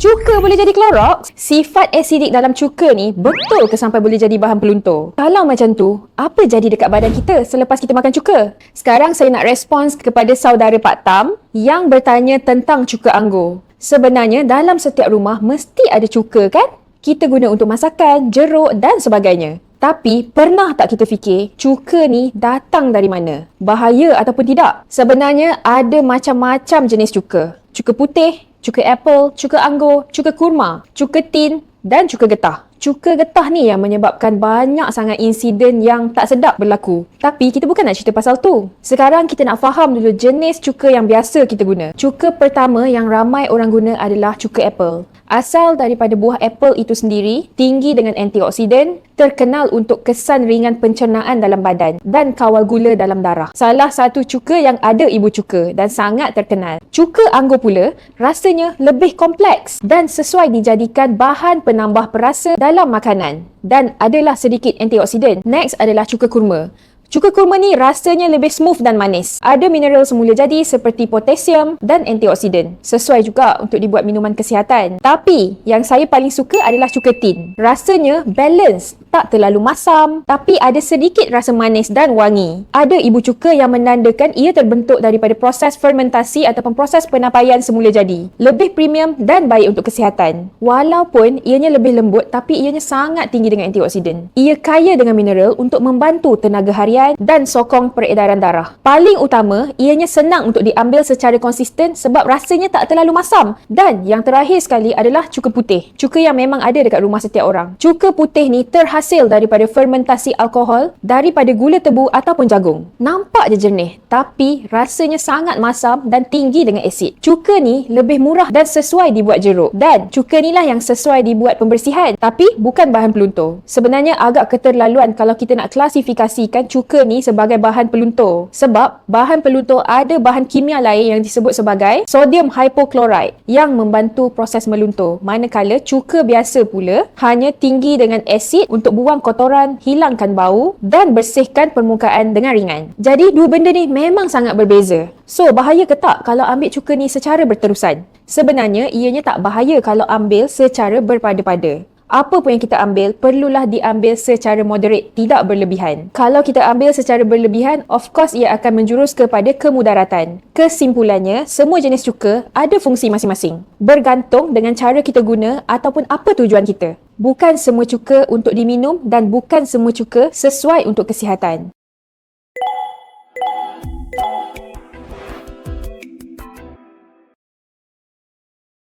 Cuka boleh jadi Clorox? Sifat asidik dalam cuka ni betul ke sampai boleh jadi bahan peluntur? Kalau macam tu, apa jadi dekat badan kita selepas kita makan cuka? Sekarang saya nak respons kepada saudara Pak Tam yang bertanya tentang cuka anggur. Sebenarnya dalam setiap rumah mesti ada cuka kan? Kita guna untuk masakan, jeruk dan sebagainya. Tapi pernah tak kita fikir cuka ni datang dari mana? Bahaya ataupun tidak? Sebenarnya ada macam-macam jenis cuka. Cuka putih, cuka apple, cuka anggur, cuka kurma, cuka tin dan cuka getah. Cuka getah ni yang menyebabkan banyak sangat insiden yang tak sedap berlaku. Tapi kita bukan nak cerita pasal tu. Sekarang kita nak faham dulu jenis cuka yang biasa kita guna. Cuka pertama yang ramai orang guna adalah cuka apple. Asal daripada buah apple itu sendiri, tinggi dengan antioksidan, terkenal untuk kesan ringan pencernaan dalam badan dan kawal gula dalam darah. Salah satu cuka yang ada ibu cuka dan sangat terkenal. Cuka anggur pula rasanya lebih kompleks dan sesuai dijadikan bahan penambah perasa dalam makanan dan adalah sedikit antioksidan. Next adalah cuka kurma. Cuka kurma ni rasanya lebih smooth dan manis. Ada mineral semula jadi seperti potasium dan antioksidan. Sesuai juga untuk dibuat minuman kesihatan. Tapi yang saya paling suka adalah cuka tin. Rasanya balance, tak terlalu masam tapi ada sedikit rasa manis dan wangi. Ada ibu cuka yang menandakan ia terbentuk daripada proses fermentasi ataupun proses penapaian semula jadi. Lebih premium dan baik untuk kesihatan. Walaupun ianya lebih lembut tapi ianya sangat tinggi dengan antioksidan. Ia kaya dengan mineral untuk membantu tenaga harian dan sokong peredaran darah. Paling utama, ianya senang untuk diambil secara konsisten sebab rasanya tak terlalu masam. Dan yang terakhir sekali adalah cuka putih. Cuka yang memang ada dekat rumah setiap orang. Cuka putih ni terhasil daripada fermentasi alkohol, daripada gula tebu ataupun jagung. Nampak je jernih, tapi rasanya sangat masam dan tinggi dengan asid. Cuka ni lebih murah dan sesuai dibuat jeruk. Dan cuka ni lah yang sesuai dibuat pembersihan, tapi bukan bahan peluntur. Sebenarnya agak keterlaluan kalau kita nak klasifikasikan cuka ni sebagai bahan peluntur. Sebab bahan peluntur ada bahan kimia lain yang disebut sebagai sodium hypochlorite yang membantu proses meluntur. Manakala cuka biasa pula hanya tinggi dengan asid untuk buang kotoran, hilangkan bau dan bersihkan permukaan dengan ringan. Jadi dua benda ni memang sangat berbeza. So bahaya ke tak kalau ambil cuka ni secara berterusan? Sebenarnya ianya tak bahaya kalau ambil secara berpada-pada. Apa pun yang kita ambil, perlulah diambil secara moderate, tidak berlebihan. Kalau kita ambil secara berlebihan, of course ia akan menjurus kepada kemudaratan. Kesimpulannya, semua jenis cuka ada fungsi masing-masing. Bergantung dengan cara kita guna ataupun apa tujuan kita. Bukan semua cuka untuk diminum dan bukan semua cuka sesuai untuk kesihatan.